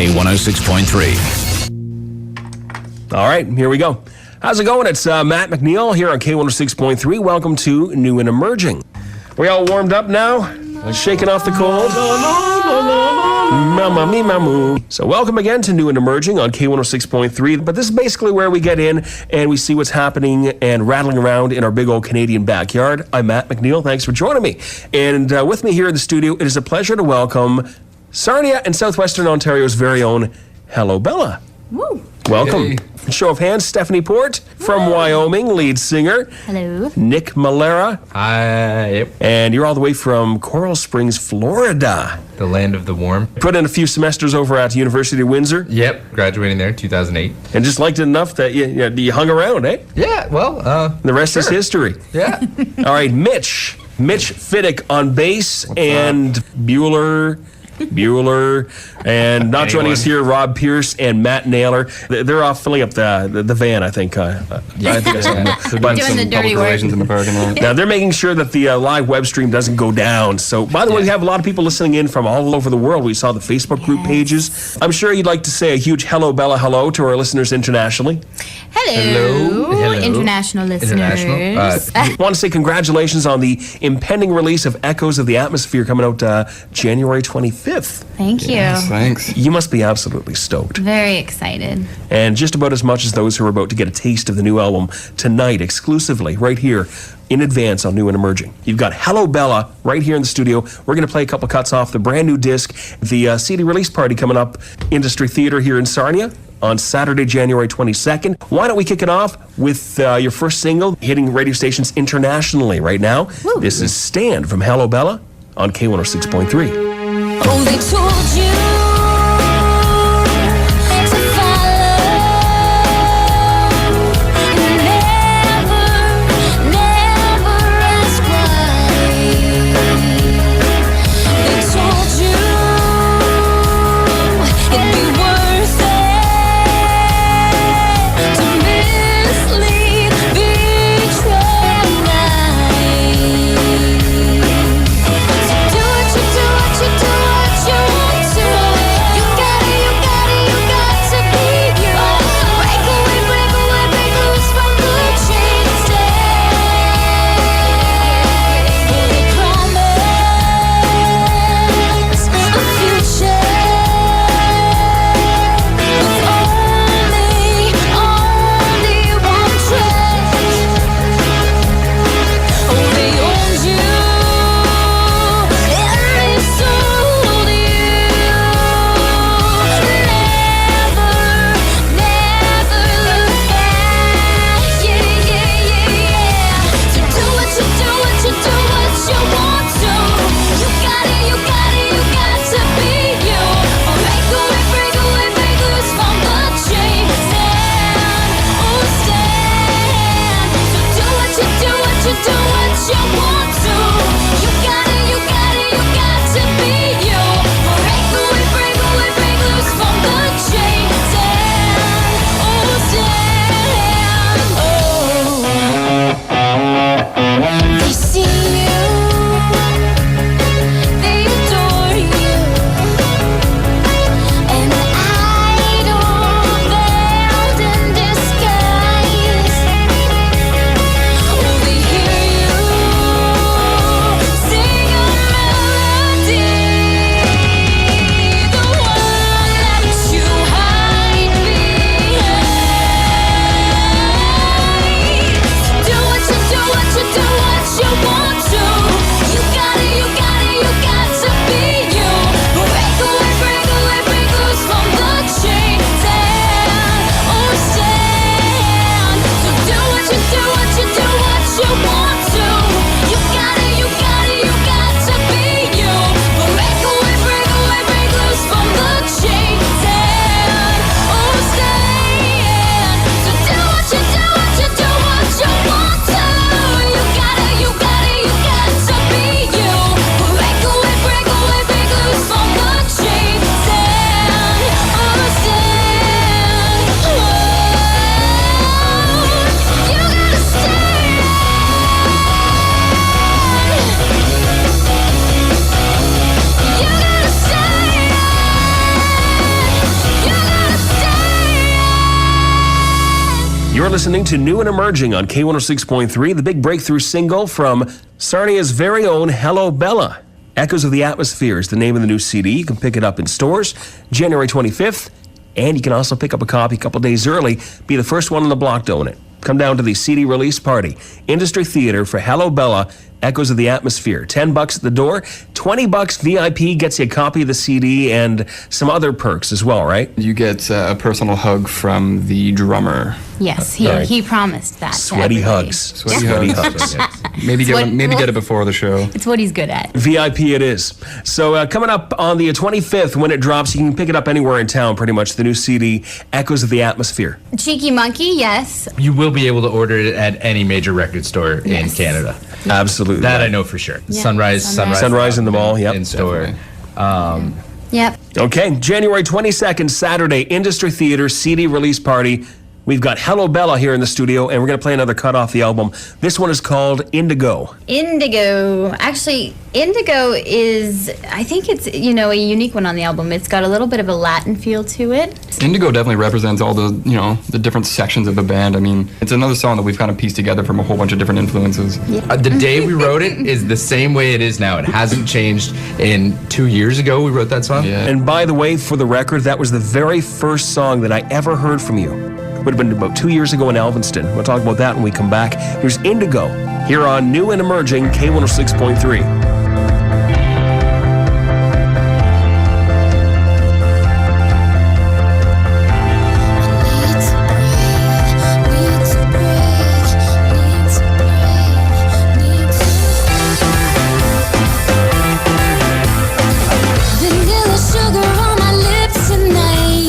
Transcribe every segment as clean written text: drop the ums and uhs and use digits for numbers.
K106.3. All right, here we go. How's it going? It's Matt McNeill here on K106.3. Welcome to New and Emerging. We all warmed up now? Shaking off the cold? Mama me mamu. So welcome again to New and Emerging on K106.3. But this is basically where we get in and we see what's happening and rattling around in our big old Canadian backyard. I'm Matt McNeill. Thanks for joining me. And with me here in the studio, it is a pleasure to welcome Sarnia and Southwestern Ontario's very own Hello Bella. Woo. Welcome. Hey. Show of hands, Stephanie Port from Wyoming, lead singer. Hello. Nick Malera. Hi. Yep. And you're all the way from Coral Springs, Florida. The land of the warm. Put in a few semesters over at University of Windsor. Yep. Graduating there, 2008. And just liked it enough that you hung around, eh? Yeah. Well. The rest is history. Yeah. All right, Mitch Fiddick on bass and Bueller, and not joining us here, Rob Pierce and Matt Naylor. They're off filling up the van, I think. Yeah, I think so. Doing the dirty work. In the parking lot. Now, they're making sure that the live web stream doesn't go down. So, by the way, we have a lot of people listening in from all over the world. We saw the Facebook group pages. I'm sure you'd like to say a huge hello, Bella, hello to our listeners internationally. Hello. International listeners. I want to say congratulations on the impending release of Echoes of the Atmosphere coming out January 25th. Thank you. Yes, thanks. You must be absolutely stoked. Very excited. And just about as much as those who are about to get a taste of the new album tonight, exclusively, right here, in advance on New and Emerging. You've got Hello Bella right here in the studio. We're going to play a couple cuts off the brand new disc, the CD release party coming up, Industry Theatre here in Sarnia on Saturday, January 22nd. Why don't we kick it off with your first single hitting radio stations internationally right now? Woo. This is Stand from Hello Bella on K106.3. Oh, they told you to follow and never ask why. They told you it'd be worth it to mislead, betray night. So do what you do. listening to New and Emerging on K106.3, the big breakthrough single from Sarnia's very own Hello Bella. Echoes of the Atmosphere is the name of the new CD. You can pick it up in stores January 25th, and you can also pick up a copy a couple days early. Be the first one on the block to own it. Come down to the CD release party, Industry Theater for Hello Bella, Echoes of the Atmosphere. $10 at the door, $20 VIP gets you a copy of the CD and some other perks as well, right? You get a personal hug from the drummer. Yes, Right. he promised that. to Sweaty everybody. hugs. Sweaty hugs. Maybe what- get it before the show. It's what he's good at. VIP it is. So coming up on the 25th when it drops, you can pick it up anywhere in town pretty much, the new CD, Echoes of the Atmosphere. Cheeky Monkey, yes. You will be able to order it at any major record store in Yes. Canada. Absolutely. That right. I know for sure. Yeah, Sunrise Sunrise in the mall, yep. In store. Yep. Okay, January 22nd, Saturday, Industry Theater, CD release party. We've got Hello Bella here in the studio, and we're going to play another cut off the album. This one is called Indigo. Indigo. Actually, Indigo is, I think it's, a unique one on the album. It's got a little bit of a Latin feel to it. Indigo definitely represents all the, the different sections of the band. I mean, it's another song that we've kind of pieced together from a whole bunch of different influences. The day we wrote it is the same way it is now. It hasn't changed. In 2 years ago, we wrote that song. Yeah. And by the way, for the record, that was the very first song that I ever heard from you. Would have been about 2 years ago in Elvinston. We'll talk about that when we come back. Here's Indigo, here on New and Emerging K106.3. Vanilla sugar on my lips tonight.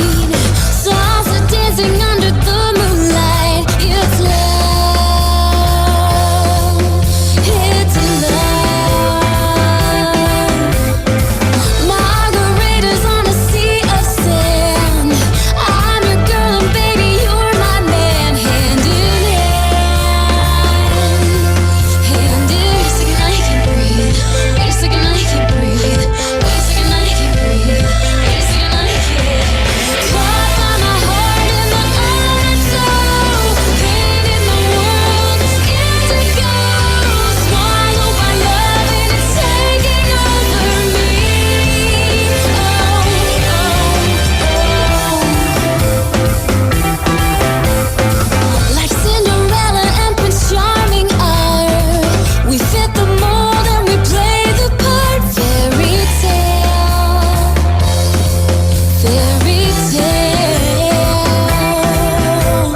Salsa dancing under the moonlight. It's love. It's love. Margaritas on a sea of sand. I'm your girl and baby, you're my man. Hand in hand. Hand in hand. Wait a second, I can't breathe. Wait a second, I can't breathe. Wait a second, I can't breathe. Wait a second, I can't. Caught by my heart in the undertow. Pain in the world is indigo. Swallowed by love and it's taking over me. Like Cinderella and Prince Charming are, we fit the mold and we play the part. Fairy tale, fairy tale.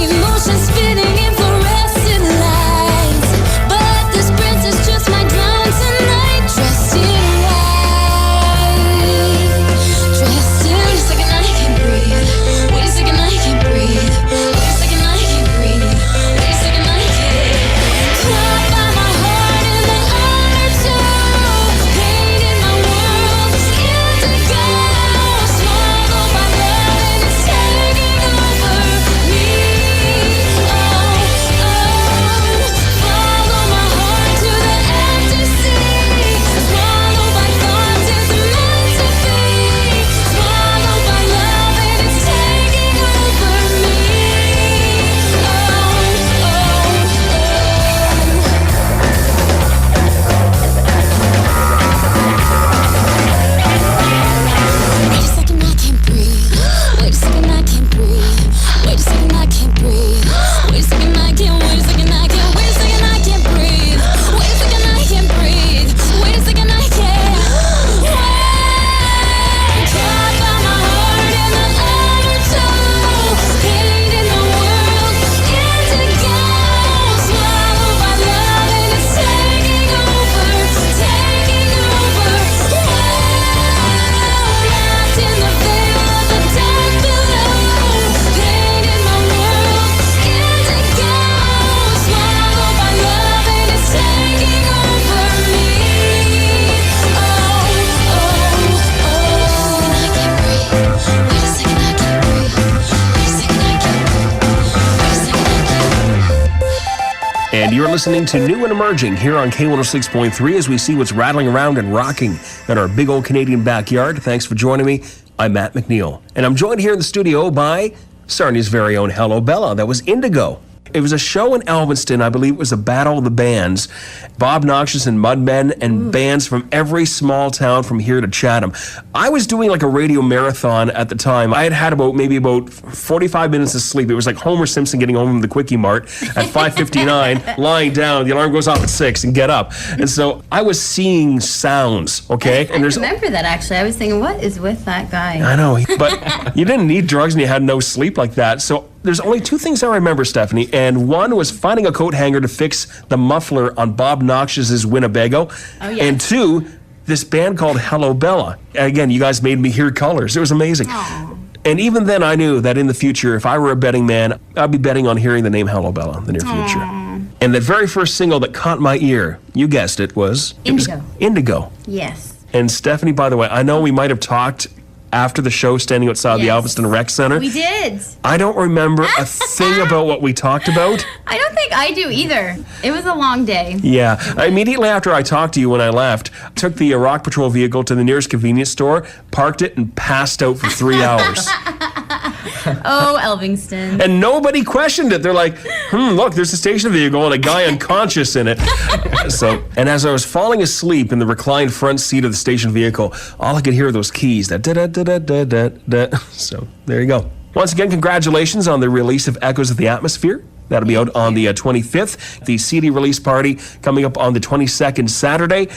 Emotions spinning in fluorescent lights, but this prince is just my drown tonight. Dressed in white, dressed in. Wait a second, I can't breathe. Wait a second, I can't breathe. Wait a second, I can't breathe. Wait a second, I can't. Caught by my heart in the undertow. Pain in my world is indigo. Swallowed by love and it's taking over me. Follow my heart to the empty sea. Swallowed by thoughts it's meant to be. Swallowed by love and it's taking over me. Wait a second, I can't breathe. Wait a second, I can't breathe. Wait a second, I can't breathe. Wait a second, I can't. Wait a second, I can't. Wait a second, I can't breathe. Wait a second, I can't breathe. Wait a second, I can't. Caught by my heart in the undertow. Pain in the world, indigo. Swallowed by love and it's taking over, taking over. Wrapped in the veil of the dark below. Pain in my world, indigo. Swallowed by love and it's taking over me. I can't breathe. Wait a second, I can't breathe. Wait a second, I can't breathe. Wait a second, I can't. And you're listening to New and Emerging here on K106.3 as we see what's rattling around and rocking in our big old Canadian backyard. Thanks for joining me. I'm Matt McNeill. And I'm joined here in the studio by Sarnia's very own Hello Bella. That was Indigo. It was a show in Elvinston. I believe it was a battle of the bands. Bob Noxious and Mudmen and bands from every small town from here to Chatham. I was doing like a radio marathon at the time. I had about 45 minutes of sleep. It was like Homer Simpson getting home from the Quickie Mart at 5:59, lying down. The alarm goes off at 6 and get up. And so I was seeing sounds, okay? I remember that, actually. I was thinking, what is with that guy? I know, but you didn't need drugs and you had no sleep like that. So there's only two things I remember, Stephanie, and one was finding a coat hanger to fix the muffler on Bob Noxious's Winnebago. Oh, yes. And two, this band called Hello Bella. Again, you guys made me hear colors. It was amazing. Aww. And even then, I knew that in the future, if I were a betting man, I'd be betting on hearing the name Hello Bella in the near future. And the very first single that caught my ear, you guessed it, was Indigo. Yes. And Stephanie, by the way, I know we might have talked after the show standing outside the Alveston Rec Center. We did. I don't remember a thing about what we talked about. I don't think I do either. It was a long day. Yeah. Immediately after I talked to you when I left, took the Rock Patrol vehicle to the nearest convenience store, parked it, and passed out for 3 hours. Oh, Elvingston. And nobody questioned it. They're like, look, there's a station vehicle and a guy unconscious in it. And as I was falling asleep in the reclined front seat of the station vehicle, all I could hear were those keys, that da-da-da-da-da-da. So there you go. Once again, congratulations on the release of Echoes of the Atmosphere. That'll be out on the 25th. The CD release party coming up on the 22nd Saturday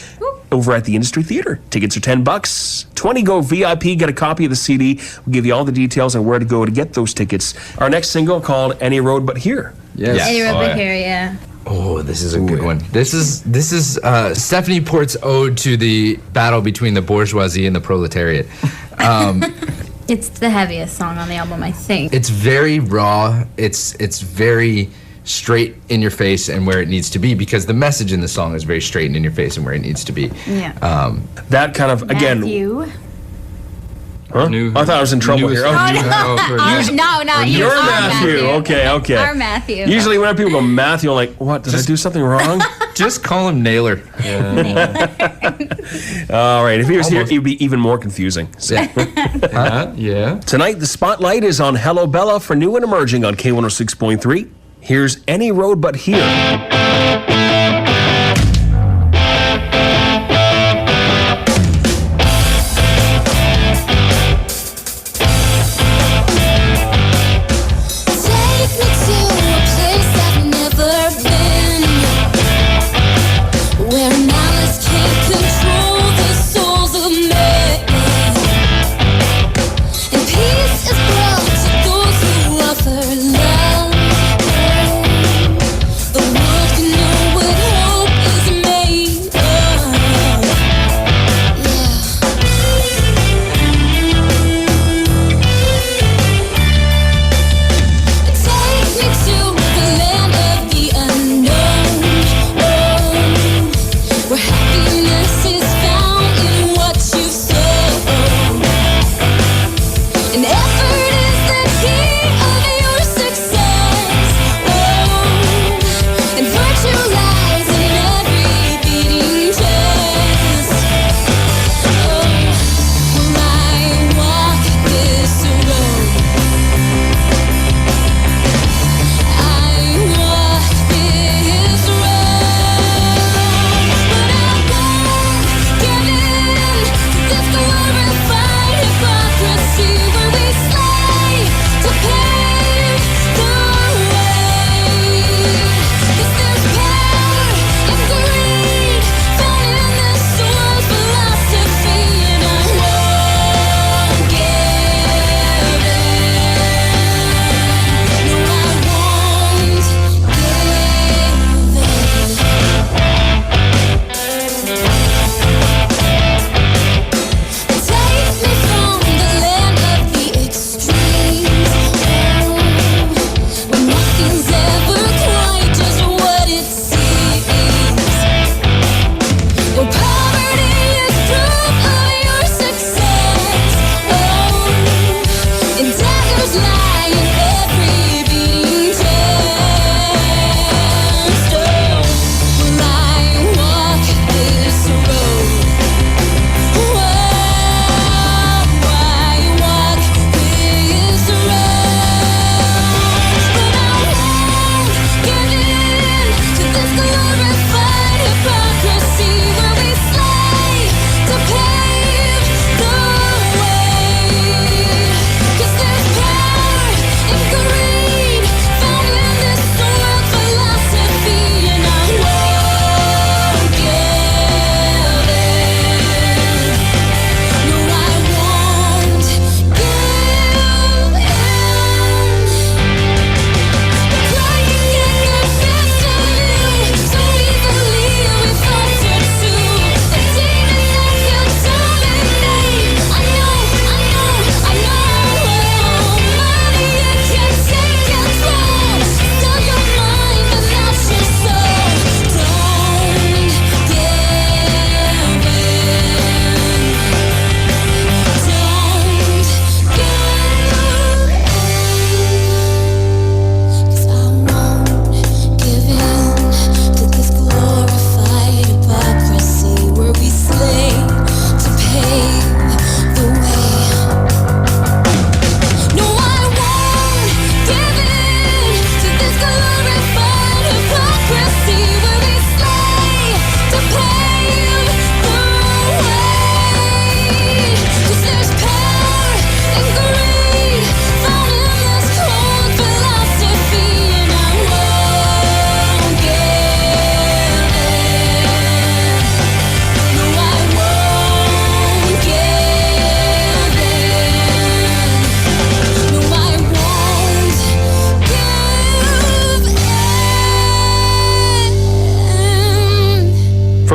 over at the Industry Theater. Tickets are $10. 20 go VIP, get a copy of the CD. We'll give you all the details on where to go to get those tickets. Our next single called Any Road But Here. Yes. Any Road But Here, yeah. Oh, this is a good one. This is Stephanie Port's ode to the battle between the bourgeoisie and the proletariat. It's the heaviest song on the album, I think. It's very raw. It's very straight in your face and where it needs to be, because the message in the song is very straight and in your face and where it needs to be. Yeah. That kind of, again... Matthew. Huh? I thought I was in trouble here. No, not you. You're Our Matthew. Okay. Our Matthew. Usually when people go Matthew, I'm like, what? Did I do something wrong? Just call him Naylor. All right. If he was here, it would be even more confusing. So. Yeah. Tonight, the spotlight is on Hello Bella for new and emerging on K106.3. Here's Any Road But Here. The world can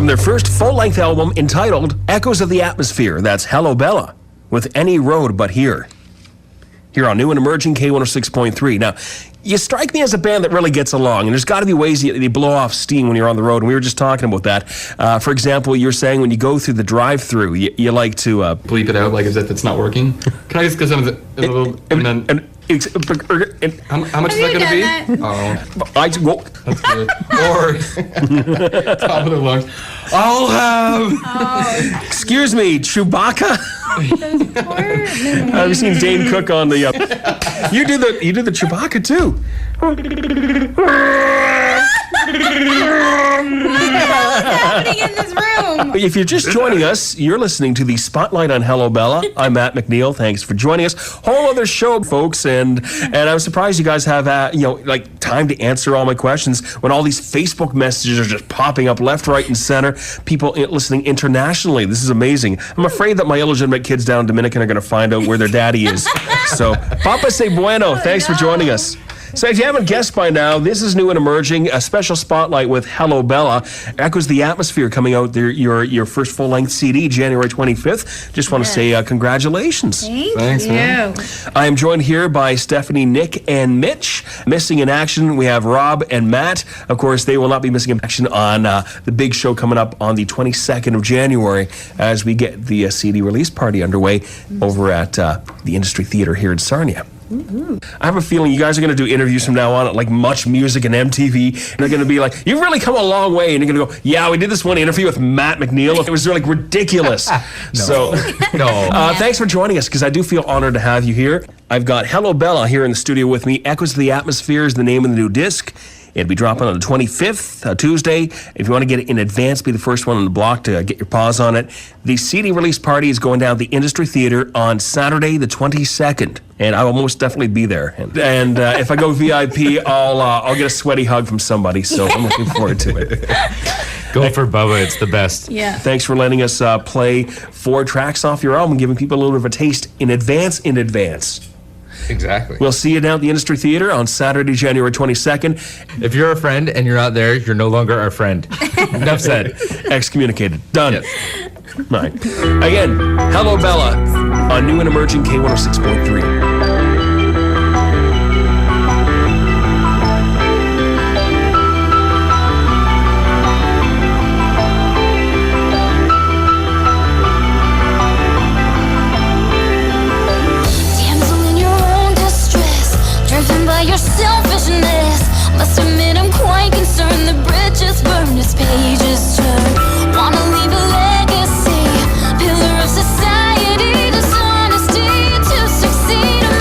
from their first full-length album entitled Echoes of the Atmosphere. That's Hello Bella with Any Road But Here. Here on New and Emerging K106.3. Now, you strike me as a band that really gets along, and there's got to be ways you blow off steam when you're on the road, and we were just talking about that. For example, you're saying when you go through the drive-through, you like to... Bleep it out like as if it's not working. Can I just get some of the... How much is that going to be? Oh, that's good. or top of the lunch. I'll have... Excuse me, Chewbacca? I've seen Dane Cook on the... You do the Chewbacca, too. Happening in this room. If you're just joining us, you're listening to the Spotlight on Hello Bella. I'm Matt McNeill. Thanks for joining us. Whole other show, folks, and I'm surprised you guys have time to answer all my questions when all these Facebook messages are just popping up left, right, and center. People listening internationally. This is amazing. I'm afraid that my illegitimate kids down in Dominican are going to find out where their daddy is. So, Papa say bueno. Thanks for joining us. So if you haven't guessed by now, this is New and Emerging, a special spotlight with Hello Bella. Echoes the Atmosphere coming out there, your first full-length CD, January 25th. Just want to say congratulations. Thanks, man. I am joined here by Stephanie, Nick, and Mitch. Missing in action, we have Rob and Matt. Of course, they will not be missing in action on the big show coming up on the 22nd of January as we get the CD release party underway over at the Industry Theater here in Sarnia. Mm-hmm. I have a feeling you guys are going to do interviews from now on at like Much Music and MTV. And they're going to be like, you've really come a long way. And you're going to go, yeah, we did this one interview with Matt McNeill. It was like ridiculous. Thanks for joining us because I do feel honored to have you here. I've got Hello Bella here in the studio with me. Echoes of the Atmosphere is the name of the new disc. It'll be dropping on the 25th, Tuesday. If you want to get it in advance, be the first one on the block to get your paws on it. The CD release party is going down at the Industry Theater on Saturday, the 22nd. And I will most definitely be there. And if I go VIP, I'll get a sweaty hug from somebody. So I'm looking forward to it. Go for Bubba. It's the best. Yeah. Thanks for letting us play 4 tracks off your album, giving people a little bit of a taste in advance. Exactly. We'll see you down at the Industry Theater on Saturday, January 22nd. If you're a friend and you're out there, you're no longer our friend. Enough said. Excommunicated. Done. Yes. Right. Again, Hello Bella on New and Emerging K106.3. Your selfishness must admit I'm quite concerned. The bridges burn as pages turn. Wanna leave a legacy, pillar of society, dishonesty to succeed.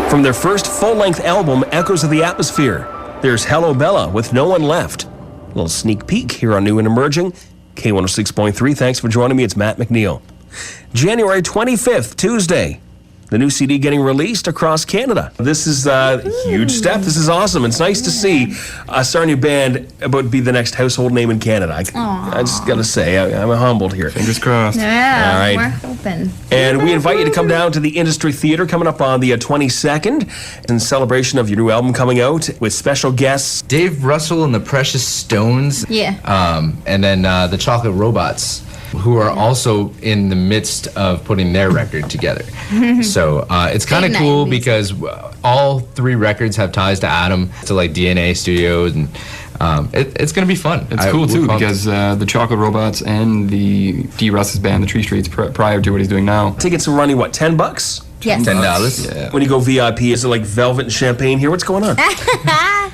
From their first full-length album, Echoes of the Atmosphere, there's Hello Bella with No One Left. A little sneak peek here on New and Emerging. K106.3, thanks for joining me. It's Matt McNeill. January 25th, Tuesday. The new CD getting released across Canada. This is a huge step. This is awesome. It's nice to see a Sarnia band about to be the next household name in Canada. I just got to say, I'm humbled here. Fingers crossed. Yeah, All right. we're hoping. And we invite you to come down to the Industry Theatre coming up on the 22nd in celebration of your new album coming out with special guests. Dave Russell and the Precious Stones. Yeah. And then the Chocolate Robots, who are also in the midst of putting their record together. So it's kind of Big cool 90s. because all three records have ties to Adam, to like DNA Studios, and it's going to be fun. It's cool too we're pumped. because the Chocolate Robots and the D. Russ's band, the Tree Streets, prior to what he's doing now. Tickets are running, what, $10? Yes. $10. Yeah. When you go VIP, is it like velvet and champagne here? What's going on?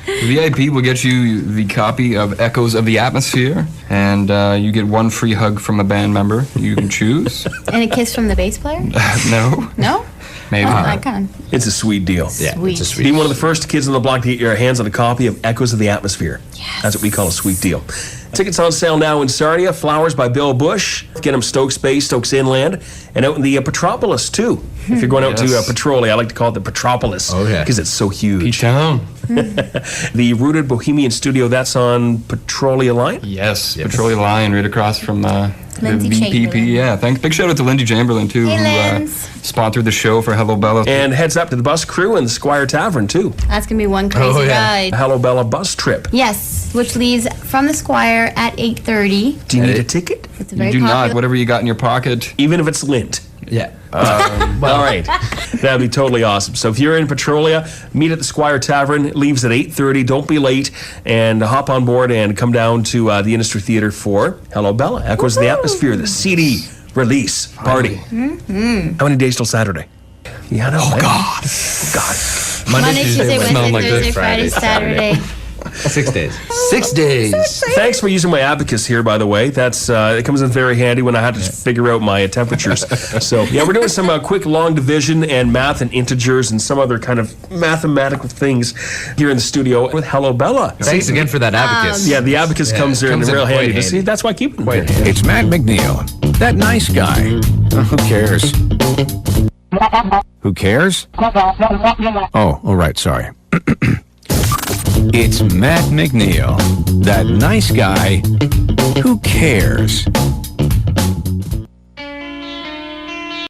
VIP will get you the copy of Echoes of the Atmosphere, and you get one free hug from a band member you can choose. And a kiss from the bass player? No, No? maybe. Oh, I kind of. It's a sweet deal. Yeah, Sweet. it's a sweet. Be one of the first kids on the block to get your hands on a copy of Echoes of the Atmosphere. Yes. That's what we call a sweet deal. Tickets on sale now in Sarnia. Flowers by Bill Bush. Get them Stokes Bay, Stokes Inland, and out in the Petropolis too. If you're going out to Yes. Petrolia, I like to call it the Petropolis Oh, yeah. because it's so huge. Peach Town. The Rooted Bohemian Studio, that's on Petrolia Line. Yes, Petroleum Line right across from the Lindsay VPP. Chamberlain. Yeah, thanks. Big shout out to Lindsay Chamberlain too, Hey, who Linz. sponsored the show for Hello Bella. And heads up to the bus crew and the Squire Tavern too. That's going to be one crazy Oh, yeah. ride. Hello Bella bus trip. Yes, which leaves from the Squire at 8:30. Do you And need a it- ticket? It's a You very do popular. not. Whatever you got in your pocket. Even if it's lint. Yeah. All right. That'd be totally awesome. So if you're in Petrolia, meet at the Squire Tavern. It leaves at 8:30. Don't be late. And hop on board and come down to the Industry Theatre for Hello Bella. Echoes of the Atmosphere, the CD release party. How many days till Saturday? Yeah, I know. Oh, God. Monday, Tuesday, Smell Wednesday, like Thursday, this. Friday, Saturday. 6 days. 6 days. Thanks for using my abacus here, by the way. That's it comes in very handy when I had to figure out my temperatures. So, yeah, we're doing some quick long division and math and integers and some other kind of mathematical things here in the studio with Hello Bella. Thanks again for that abacus. Yeah, the abacus comes in comes in real quite handy. handy. See, that's why I keep it in Quite there. handy. It's Matt McNeill, that nice guy. Who cares? Who cares? Oh, all right, sorry. It's Matt McNeill, that nice guy who cares.